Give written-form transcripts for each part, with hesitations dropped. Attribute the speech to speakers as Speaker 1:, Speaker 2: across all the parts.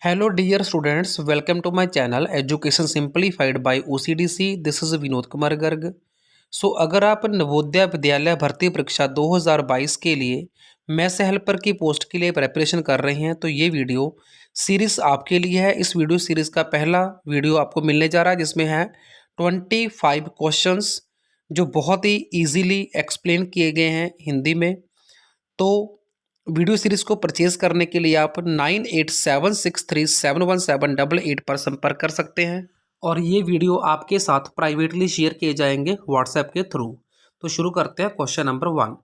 Speaker 1: Hello dear students, welcome to my channel Education Simplified by OCDC. This is Vinod Kumar Garg. अगर आप नवोदय विद्यालय भर्ती परीक्षा 2022 के लिए मैथ हेल्पर की पोस्ट के लिए प्रिपरेशन कर रहे हैं तो ये वीडियो सीरीज़ आपके लिए है. इस वीडियो सीरीज़ का पहला वीडियो आपको मिलने जा रहा है जिसमें है 25 क्वेश्चंस जो बहुत ही ईजीली एक्सप्लेन किए गए हैं हिंदी में. तो वीडियो सीरीज़ को परचेज़ करने के लिए आप 9876371788 पर संपर्क कर सकते हैं और ये वीडियो आपके साथ प्राइवेटली शेयर किए जाएंगे व्हाट्सएप के थ्रू. तो शुरू करते हैं क्वेश्चन नंबर 1.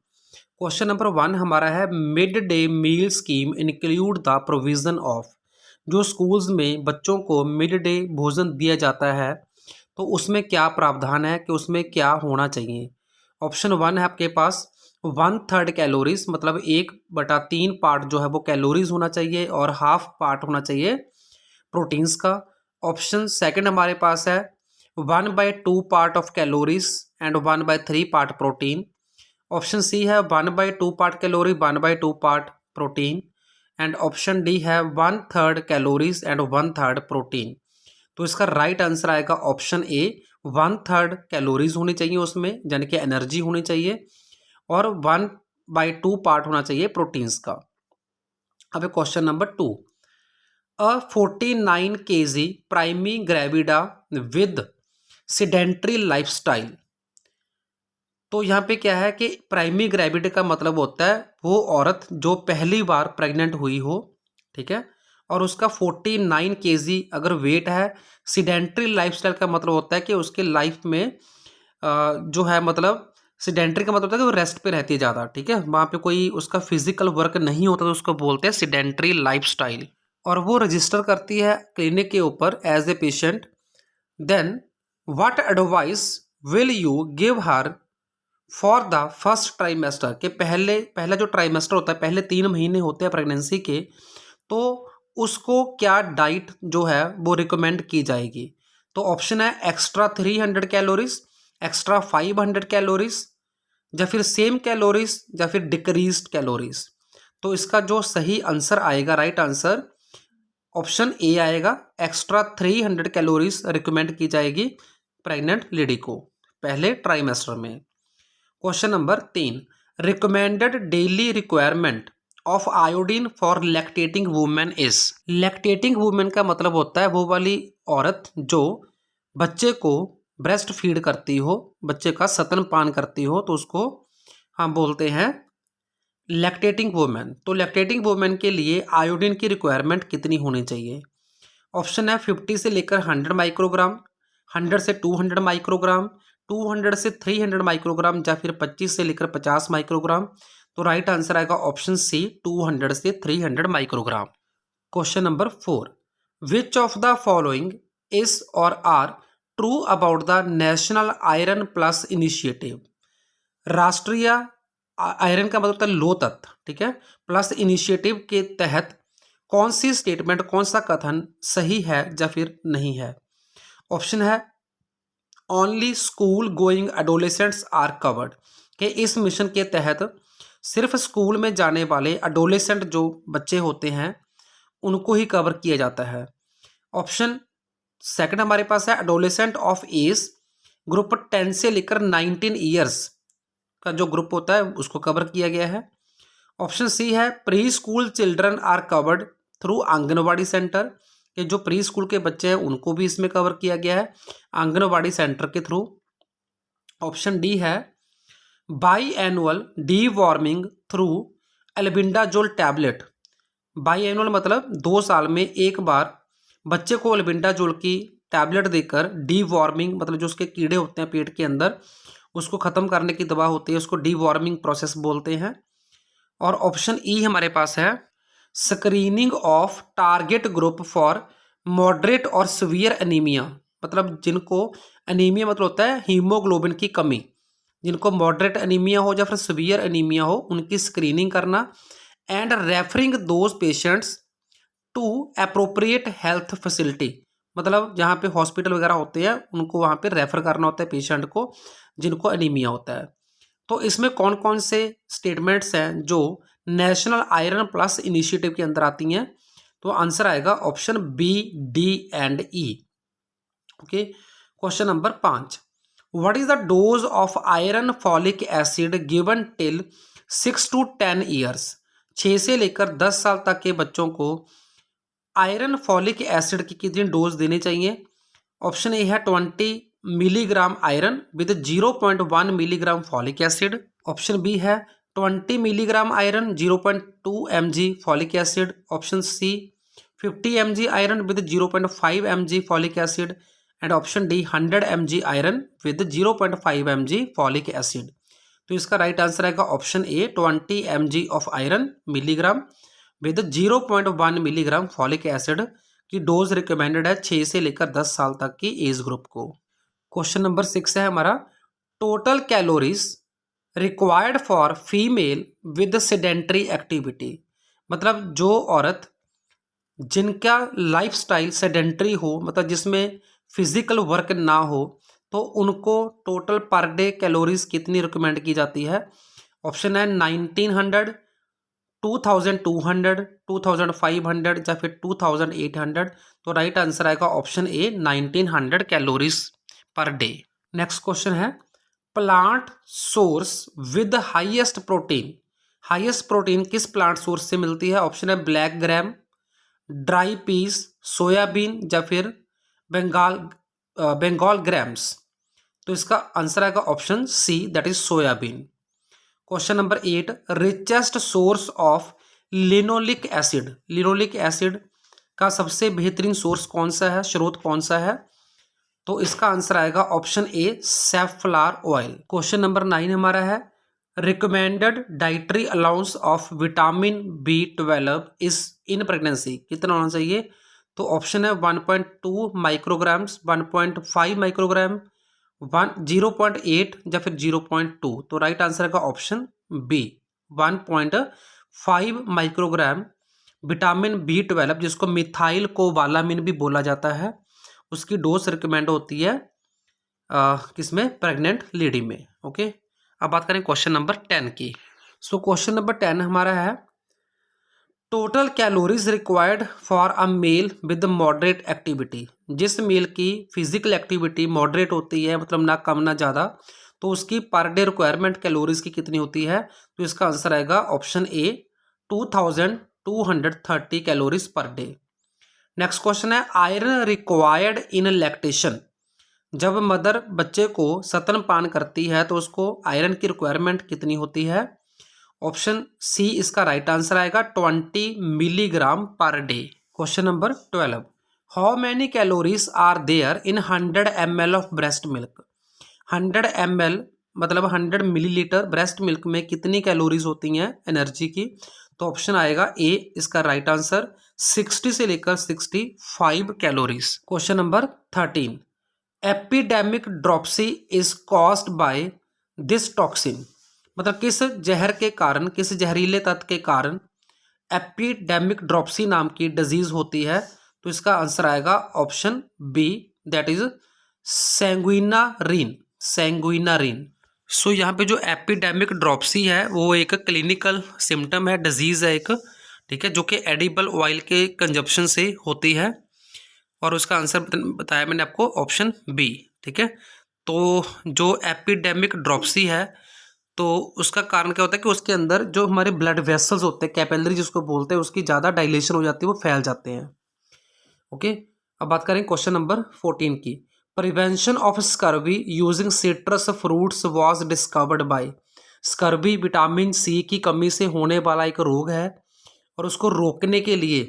Speaker 1: क्वेश्चन नंबर 1 हमारा है mid day meal scheme include the provision of. जो स्कूल्स में बच्चों को मिड डे भोजन दिया जाता है तो उसमें क्या प्रावधान है कि उसमें क्या होना चाहिए. ऑप्शन 1 है आपके पास 1/3 कैलोरीज, मतलब 1/3 पार्ट जो है वो कैलोरीज होना चाहिए और हाफ पार्ट होना चाहिए प्रोटीन्स का. ऑप्शन सेकंड हमारे पास है 1/2 part of calories and 1/3 part protein. Option C है 1/2 part calorie 1/2 part protein and option D है 1/3 कैलोरीज एंड 1/3 प्रोटीन. तो इसका राइट आंसर आएगा ऑप्शन ए 1/3 कैलोरीज होनी चाहिए उसमें, यानी कि एनर्जी होनी चाहिए, और 1/2 पार्ट होना चाहिए प्रोटीन्स का. अब question number 2. A 49 kg primi gravida with sedentary lifestyle. तो यहाँ पे क्या है कि प्राइमी ग्रेविड का मतलब होता है वो औरत जो पहली बार प्रेग्नेंट हुई हो, ठीक है, और उसका 49 kg अगर वेट है. सेडेंट्री लाइफस्टाइल का मतलब होता है कि उसके लाइफ में जो है, मतलब सेडेंट्री का मतलब होता है कि वो रेस्ट पे रहती है ज़्यादा, ठीक है, वहाँ पे कोई उसका फिजिकल वर्क नहीं होता तो उसको बोलते हैं सेडेंट्री लाइफस्टाइल. और वो रजिस्टर करती है क्लिनिक के ऊपर as a patient. Then what advice will you give her for the first trimester. के पहला जो ट्राइमेस्टर होता है, पहले 3 महीने होते हैं प्रेगनेंसी के, तो उसको क्या डाइट जो है वो रिकमेंड की जाएगी. तो ऑप्शन है एक्स्ट्रा 300 कैलोरीज, एक्स्ट्रा 500 कैलोरीज, या फिर सेम कैलोरीज, या फिर डिक्रीज्ड कैलोरीज. तो इसका जो सही आंसर आएगा, राइट आंसर, ऑप्शन ए आएगा. एक्स्ट्रा 300 कैलोरीज रिकमेंड की जाएगी प्रेग्नेंट लेडी को पहले ट्राइमेस्टर में. Question number 3. Recommended daily requirement of iodine for lactating women is. Lactating women का मतलब होता है वो वाली औरत जो बच्चे को ब्रेस्ट फीड करती हो, बच्चे का स्तनपान करती हो, तो उसको हम बोलते हैं लैक्टेटिंग वुमेन. तो लैक्टेटिंग वुमेन के लिए आयोडीन की रिक्वायरमेंट कितनी होनी चाहिए. ऑप्शन है 50 से लेकर 100 माइक्रोग्राम, 100 से 200 माइक्रोग्राम, 200 से 300 माइक्रोग्राम, या फिर 25 से लेकर 50 माइक्रोग्राम. तो राइट आंसर आएगा ऑप्शन सी 200 से 300 microgram. Question number 4. Which of the following is or are true about the national iron plus initiative. राष्ट्रीय आयरन का मतलब होता है लो तत्व, ठीक है, प्लस इनिशिएटिव के तहत कौन सी स्टेटमेंट, कौन सा कथन सही है या फिर नहीं है. ऑप्शन है only school going adolescents are covered, कि इस मिशन के तहत सिर्फ स्कूल में जाने वाले एडोलेसेंट जो बच्चे होते हैं उनको ही कवर किया जाता है. ऑप्शन सेकंड हमारे पास है एडोलेसेंट ऑफ एज ग्रुप 10 से लेकर 19 ईयर्स का जो ग्रुप होता है उसको कवर किया गया है. ऑप्शन सी है pre school children are covered through anganwadi centre, कि जो प्री स्कूल के बच्चे हैं उनको भी इसमें कवर किया गया है आंगनवाड़ी सेंटर के थ्रू. ऑप्शन डी है biannual deworming through albendazole tablet. Biannual मतलब 2 साल में एक बार बच्चे को एल्बिंडाजोल की टैबलेट देकर डी वार्मिंग, मतलब जो उसके कीड़े होते हैं पेट के अंदर उसको ख़त्म करने की दवा होती है, उसको डी वार्मिंग प्रोसेस बोलते हैं. और ऑप्शन ई हमारे पास है screening of target group for moderate और सीवियर एनीमिया, मतलब जिनको एनीमिया मतलब होता है हीमोग्लोबिन की कमी, जिनको मॉडरेट एनीमिया हो या फिर सीवियर एनीमिया हो उनकी स्क्रीनिंग करना. And referring those patients to appropriate health facility, मतलब जहाँ पे हॉस्पिटल वगैरह होते हैं उनको वहाँ पे रेफर करना होता है पेशेंट को जिनको एनीमिया होता है. तो इसमें कौन कौन से स्टेटमेंट्स हैं जो नेशनल आयरन प्लस इनिशिएटिव के अंदर आती हैं. तो आंसर आएगा option B, D and E. Okay, question number 5, what is the dose of iron folic acid given till 6 to 10 years? 6 से लेकर 10 साल तक के बच्चों को आयरन फॉलिक एसिड की कितनी डोज देनी चाहिए? ऑप्शन ए है 20 milligram iron with 0.1 milligram folic acid. Option B है 20 milligram iron 0.2 mg folic acid. Option C 50 mg iron with 0.5 mg folic acid and option D 100 mg iron with 0.5 mg folic acid. तो इसका right answer आएगा option A 20 mg of iron milligram with 0.1 milligram folic acid की dose recommended है 6 से लेकर 10 साल तक की एज ग्रुप को। क्वेश्चन नंबर 6 है हमारा, total calories required for female with sedentary activity. मतलब जो औरत जिनका लाइफस्टाइल सेडेंटरी हो, मतलब जिसमें फिजिकल वर्क ना हो, तो उनको टोटल पर डे कैलोरीज कितनी रिकमेंड की जाती है? ऑप्शन है 1900, 2200, 2500 या फिर 2800। तो राइट आंसर आएगा option A 1900 calories per day. Next question है, plant source with highest protein. Highest protein किस प्लांट सोर्स से मिलती है? ऑप्शन है black gram, dry peas, soybean या फिर बंगाल ग्राम्स। तो इसका आंसर आएगा option C, that is soybean. Question number 8, richest source of linoleic acid. Linoleic acid का सबसे बेहतरीन सोर्स कौन सा है, स्रोत कौन सा है? तो इसका आंसर आएगा option A safflower oil. Question number 9 हमारा है, recommended dietary allowance of vitamin B12 is in pregnancy. कितना होना चाहिए? तो ऑप्शन है 1.2 माइक्रोग्राम्स, 1.5 माइक्रोग्राम, 0.8 या फिर 0.2। तो राइट आंसर का option B 1.5 microgram vitamin B12, जिसको मिथाइल कोबालामिन भी बोला जाता है, उसकी डोज रिकमेंड होती है किसमें? प्रेग्नेंट लेडी में। ओके, अब बात करें क्वेश्चन नंबर 10 की। सो क्वेश्चन नंबर 10 हमारा है, total calories required for a mail with moderate activity. जिस मेल की फिजिकल एक्टिविटी मॉडरेट होती है, मतलब ना कम ना ज़्यादा, तो उसकी पर डे रिक्वायरमेंट कैलोरीज की कितनी होती है? तो इसका आंसर आएगा ऑप्शन ए 2230 calories per day. Next question है, आयरन रिक्वायर्ड इन लैक्टेशन। जब मदर बच्चे को स्तनपान करती है तो उसको आयरन की रिक्वायरमेंट कितनी होती है? ऑप्शन सी इसका राइट आंसर आएगा 20 milligram per day. Question number 12, how many calories are there in 100 ml of breast milk. 100 ml मतलब 100 मिलीलीटर ब्रेस्ट मिल्क में कितनी कैलोरीज होती हैं एनर्जी की? तो ऑप्शन आएगा ए इसका राइट आंसर 60 से लेकर 65 calories. Question number 13, epidemic dropsy is caused by this toxin. मतलब किस जहर के कारण, किस जहरीले तत्व के कारण एपिडेमिक ड्रॉप्सी नाम की डिजीज होती है? तो इसका आंसर आएगा ऑप्शन बी, दैट इज सैंग्विनारिन। सैंग्विनारिन। सो यहाँ पे जो एपिडेमिक ड्रॉप्सी है वो एक क्लिनिकल सिम्टम है, डिजीज है एक, ठीक है, जो कि एडिबल ऑयल के कंजप्शन से होती है, और उसका आंसर बताया मैंने आपको ऑप्शन बी। ठीक है, तो जो एपिडेमिक ड्रॉप्सी है तो उसका कारण क्या होता है कि उसके अंदर जो हमारे ब्लड वेसल्स होते हैं, कैपिलरी जिसको बोलते हैं, उसकी ज़्यादा डायलेशन हो जाती है, वो फैल जाते हैं। ओके, अब बात करें क्वेश्चन नंबर 14 की। Prevention of scurvy using citrus fruits was discovered by. Scurvy vitamin C की कमी से होने वाला एक रोग है, और उसको रोकने के लिए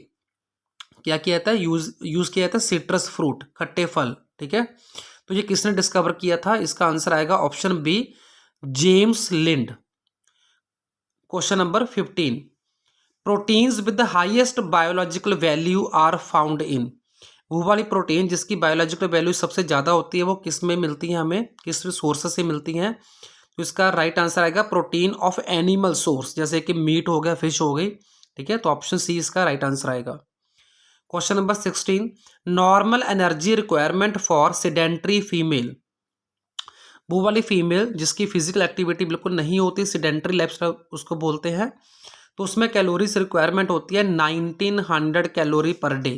Speaker 1: क्या किया था? यूज किया था सिट्रस फ्रूट, खट्टे फल। ठीक है, तो ये किसने डिस्कवर किया था? इसका आंसर आएगा option B, James Lind. Question number 15, proteins with the highest biological value are found in. वो वाली प्रोटीन जिसकी बायोलॉजिकल वैल्यू सबसे ज़्यादा होती है वो किस में मिलती है, हमें किस सोर्स से मिलती हैं? तो इसका राइट आंसर आएगा प्रोटीन ऑफ एनिमल सोर्स, जैसे कि मीट हो गया, फिश हो गई। ठीक है, तो ऑप्शन सी इसका राइट आंसर आएगा। Question number 16, normal energy requirement for sedentary female. वो वाली फीमेल जिसकी फिजिकल एक्टिविटी बिल्कुल नहीं होती, सेडेंटरी लाइफस्टाइल उसको बोलते हैं। तो उसमें कैलोरीज रिक्वायरमेंट होती है 1900 calorie per day.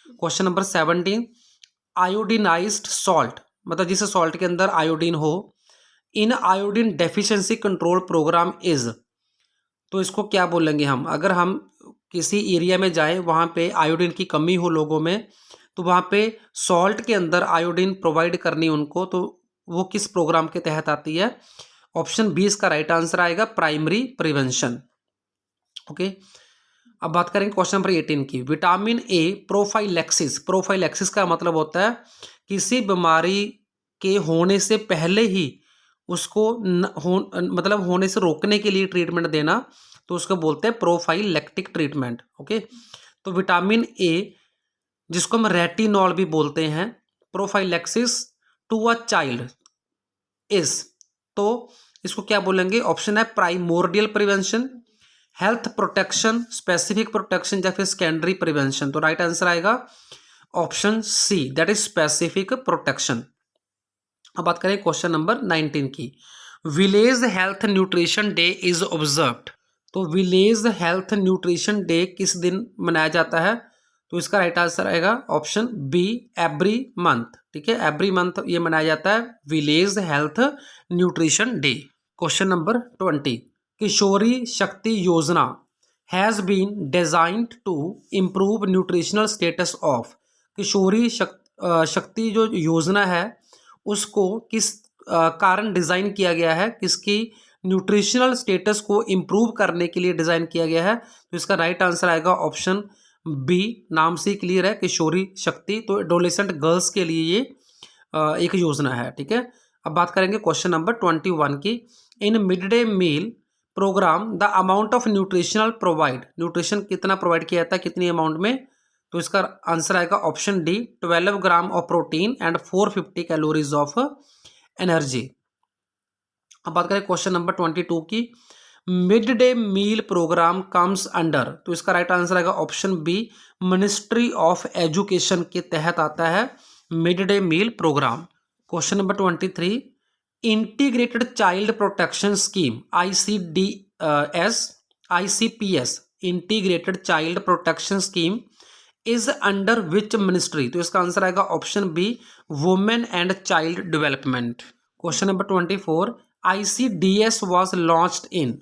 Speaker 1: Question number 17, iodinised salt, मतलब जिस सॉल्ट के अंदर आयोडीन हो, in iodine deficiency control programme is, तो इसको क्या बोलेंगे हम? अगर हम किसी एरिया में जाएं वहां पे आयोडीन की कमी हो लोगों में, तो वहां पे सॉल्ट के अंदर आयोडीन प्रोवाइड करनी उनको, तो वो किस प्रोग्राम के तहत आती है? ऑप्शन बी इसका राइट आंसर आएगा, प्राइमरी प्रिवेंशन। ओके, अब बात करेंगे क्वेश्चन नंबर 18 की। विटामिन ए प्रोफाइलैक्सिस, प्रोफाइलैक्सिस का मतलब होता है किसी बीमारी के होने से पहले ही उसको मतलब होने से रोकने के लिए ट्रीटमेंट देना, तो उसको बोलते हैं प्रोफाइलैक्टिक ट्रीटमेंट। ओके, तो विटामिन ए जिसको हम रेटिनॉल भी बोलते हैं, prophylaxis to a child is, तो इसको क्या बोलेंगे? ऑप्शन है primordial prevention, health protection, specific protection या फिर सेकेंडरी प्रिवेंशन। तो राइट आंसर आएगा option C, that is specific protection. अब बात करें क्वेश्चन नंबर 19 की। Village health nutrition day is observed, तो विलेज हेल्थ न्यूट्रिशन डे किस दिन मनाया जाता है? तो इसका राइट आंसर आएगा ऑप्शन बी, एवरी मंथ। ठीक है, एवरी मंथ ये मनाया जाता है village health nutrition day. Question number 20, Kishori Shakti Yojana has been designed to improve nutritional status of, Kishori Shakti जो योजना है उसको किस कारण डिजाइन किया गया है, किसकी न्यूट्रिशनल स्टेटस को इम्प्रूव करने के लिए डिजाइन किया गया है? तो इसका राइट आंसर आएगा ऑप्शन बी, नाम से क्लियर है, किशोरी शक्ति, तो एडोलेसेंट गर्ल्स के लिए ये एक योजना है। ठीक है, अब बात करेंगे क्वेश्चन नंबर 21 की। In mid day meal program the amount of nutritional provide, nutrition कितना प्रोवाइड किया जाता है, कितनी अमाउंट में? तो इसका आंसर आएगा option D, 12 gram of protein and 450 calories of energy. अब बात करें क्वेश्चन नंबर 22 की। Mid day meal program comes under, तो इसका राइट आंसर आएगा option B, ministry of education के तहत आता है mid day meal program. Question number 23, integrated child protection scheme ICPS, integrated child protection scheme is under which ministry? तो इसका answer आएगा option B, women and child development. Question number 24, ICDS was launched in,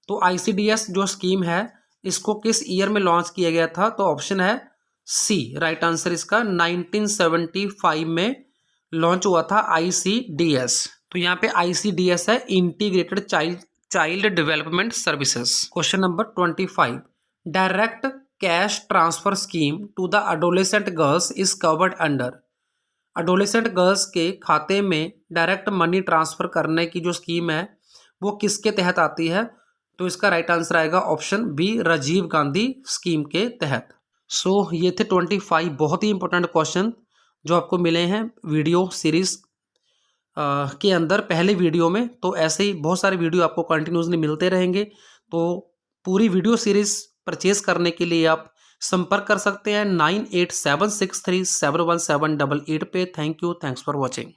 Speaker 1: तो ICDS जो scheme है इसको किस year में launch किया गया था? तो ऑप्शन है सी, राइट आंसर इसका 1975 में लॉन्च हुआ था ICDS। तो यहाँ पे ICDS है integrated child development services. Question number 25, direct cash transfer scheme to the adolescent girls is covered under, adolescent girls के खाते में डायरेक्ट मनी ट्रांसफर करने की जो स्कीम है वो किसके तहत आती है? तो इसका राइट आंसर आएगा option B, Rajiv Gandhi scheme के तहत। सो ये थे 25 बहुत ही इंपॉर्टेंट क्वेश्चन जो आपको मिले हैं वीडियो सीरीज के अंदर पहले वीडियो में। तो ऐसे ही बहुत सारे वीडियो आपको कंटिन्यूसली मिलते रहेंगे। तो पूरी वीडियो सीरीज परचेज करने के लिए आप संपर्क कर सकते हैं 9876371788 पे। Thank you, thanks for watching.